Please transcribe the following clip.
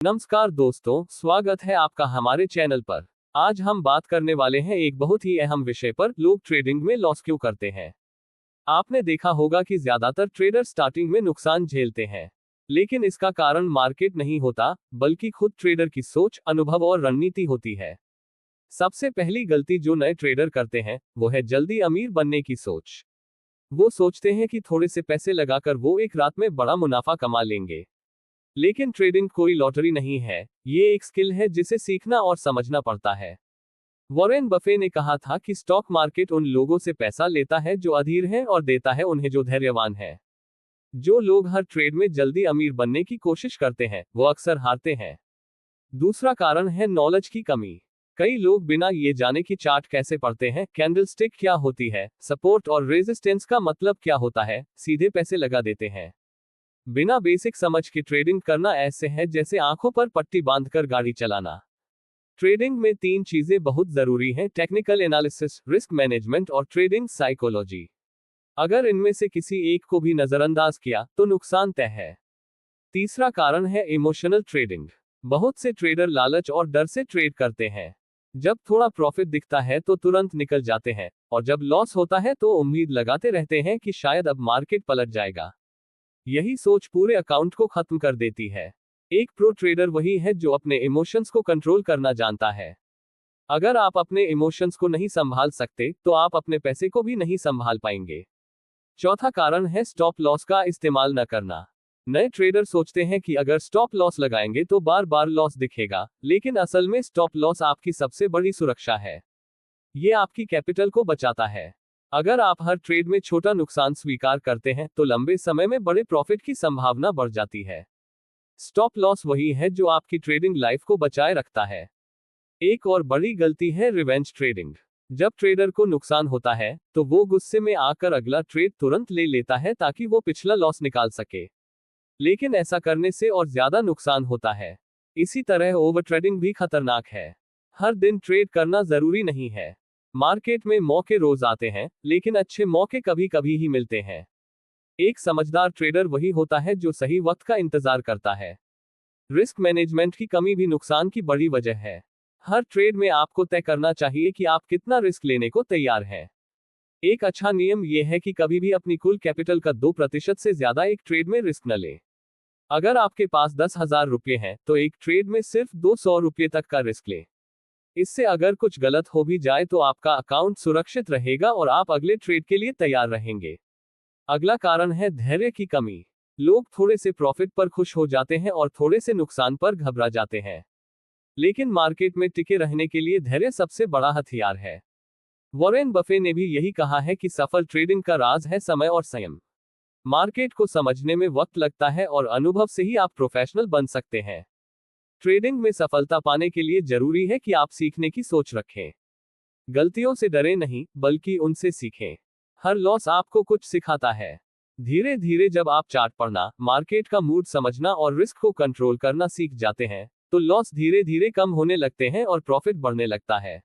नमस्कार दोस्तों, स्वागत है आपका हमारे चैनल पर। आज हम बात करने वाले हैं एक बहुत ही अहम विषय पर, लोग ट्रेडिंग में लॉस क्यों करते हैं। आपने देखा होगा कि ज्यादातर ट्रेडर स्टार्टिंग में नुकसान झेलते हैं, लेकिन इसका कारण मार्केट नहीं होता, बल्कि खुद ट्रेडर की सोच, अनुभव और रणनीति होती है। सबसे पहली गलती जो नए ट्रेडर करते हैं, वो है जल्दी अमीर बनने की सोच। वो सोचते हैं कि थोड़े से पैसे लगाकर वो एक रात में बड़ा मुनाफा कमा लेंगे। लेकिन ट्रेडिंग कोई लॉटरी नहीं है, ये एक स्किल है जिसे सीखना और समझना पड़ता है। वॉरेन बफे ने कहा था कि स्टॉक मार्केट उन लोगों से पैसा लेता है जो अधीर हैं और देता है उन्हें जो धैर्यवान है। जो लोग हर ट्रेड में जल्दी अमीर बनने की कोशिश करते हैं, वो अक्सर हारते हैं। दूसरा कारण है नॉलेज की कमी। कई लोग बिना ये जाने कि चार्ट कैसे पढ़ते हैं, कैंडलस्टिक क्या होती है, सपोर्ट और रेजिस्टेंस का मतलब क्या होता है, सीधे पैसे लगा देते हैं। बिना बेसिक समझ के ट्रेडिंग करना ऐसे है जैसे आंखों पर पट्टी बांधकर गाड़ी चलाना। ट्रेडिंग में तीन चीजें बहुत जरूरी हैं: टेक्निकल एनालिसिस, रिस्क मैनेजमेंट और ट्रेडिंग साइकोलॉजी। अगर इनमें से किसी एक को भी नजरअंदाज किया तो नुकसान तय है। तीसरा कारण है इमोशनल ट्रेडिंग। बहुत से ट्रेडर लालच और डर से ट्रेड करते हैं। जब थोड़ा प्रॉफिट दिखता है तो तुरंत निकल जाते हैं, और जब लॉस होता है तो उम्मीद लगाते रहते हैं कि शायद अब मार्केट पलट जाएगा। यही सोच पूरे अकाउंट को खत्म कर देती है। एक प्रो ट्रेडर वही है जो अपने इमोशंस को कंट्रोल करना जानता है। अगर आप अपने इमोशंस को नहीं संभाल सकते, तो आप अपने पैसे को भी नहीं संभाल पाएंगे। चौथा कारण है स्टॉप लॉस का इस्तेमाल न करना। नए ट्रेडर सोचते हैं कि अगर स्टॉप लॉस लगाएंगे तो बार बार लॉस दिखेगा, लेकिन असल में स्टॉप लॉस आपकी सबसे बड़ी सुरक्षा है। ये आपकी कैपिटल को बचाता है। अगर आप हर ट्रेड में छोटा नुकसान स्वीकार करते हैं, तो लंबे समय में बड़े प्रॉफिट की संभावना बढ़ जाती है। स्टॉप लॉस वही है जो आपकी ट्रेडिंग लाइफ को बचाए रखता है। एक और बड़ी गलती है रिवेंज ट्रेडिंग। जब ट्रेडर को नुकसान होता है, तो वो गुस्से में आकर अगला ट्रेड तुरंत ले लेता है ताकि वो पिछला लॉस निकाल सके। लेकिन ऐसा करने से और ज्यादा नुकसान होता है। इसी तरह ओवर ट्रेडिंग भी खतरनाक है। हर दिन ट्रेड करना जरूरी नहीं है। मार्केट में मौके रोज आते हैं, लेकिन अच्छे मौके कभी कभी ही मिलते हैं। एक समझदार ट्रेडर वही होता है जो सही वक्त का इंतजार करता है। रिस्क मैनेजमेंट की कमी भी नुकसान की बड़ी वजह है। हर ट्रेड में आपको तय करना चाहिए कि आप कितना रिस्क लेने को तैयार हैं। एक अच्छा नियम यह है कि कभी भी अपनी कुल कैपिटल का 2% से ज्यादा एक ट्रेड में रिस्क न लें। अगर आपके पास 10,000 रुपये हैं, तो एक ट्रेड में सिर्फ 200 रुपये तक का रिस्क लें। इससे अगर कुछ गलत हो भी जाए तो आपका अकाउंट सुरक्षित रहेगा और आप अगले ट्रेड के लिए तैयार रहेंगे। अगला कारण है धैर्य की कमी। लोग थोड़े से प्रॉफिट पर खुश हो जाते हैं और थोड़े से नुकसान पर घबरा जाते हैं। लेकिन मार्केट में टिके रहने के लिए धैर्य सबसे बड़ा हथियार है। वॉरेन बफे ने भी यही कहा है कि सफल ट्रेडिंग का राज है समय और संयम। मार्केट को समझने में वक्त लगता है और अनुभव से ही आप प्रोफेशनल बन सकते हैं। ट्रेडिंग में सफलता पाने के लिए जरूरी है कि आप सीखने की सोच रखें। गलतियों से डरे नहीं, बल्कि उनसे सीखें। हर लॉस आपको कुछ सिखाता है। धीरे धीरे जब आप चार्ट पढ़ना, मार्केट का मूड समझना और रिस्क को कंट्रोल करना सीख जाते हैं, तो लॉस धीरे धीरे कम होने लगते हैं और प्रॉफिट बढ़ने लगता है।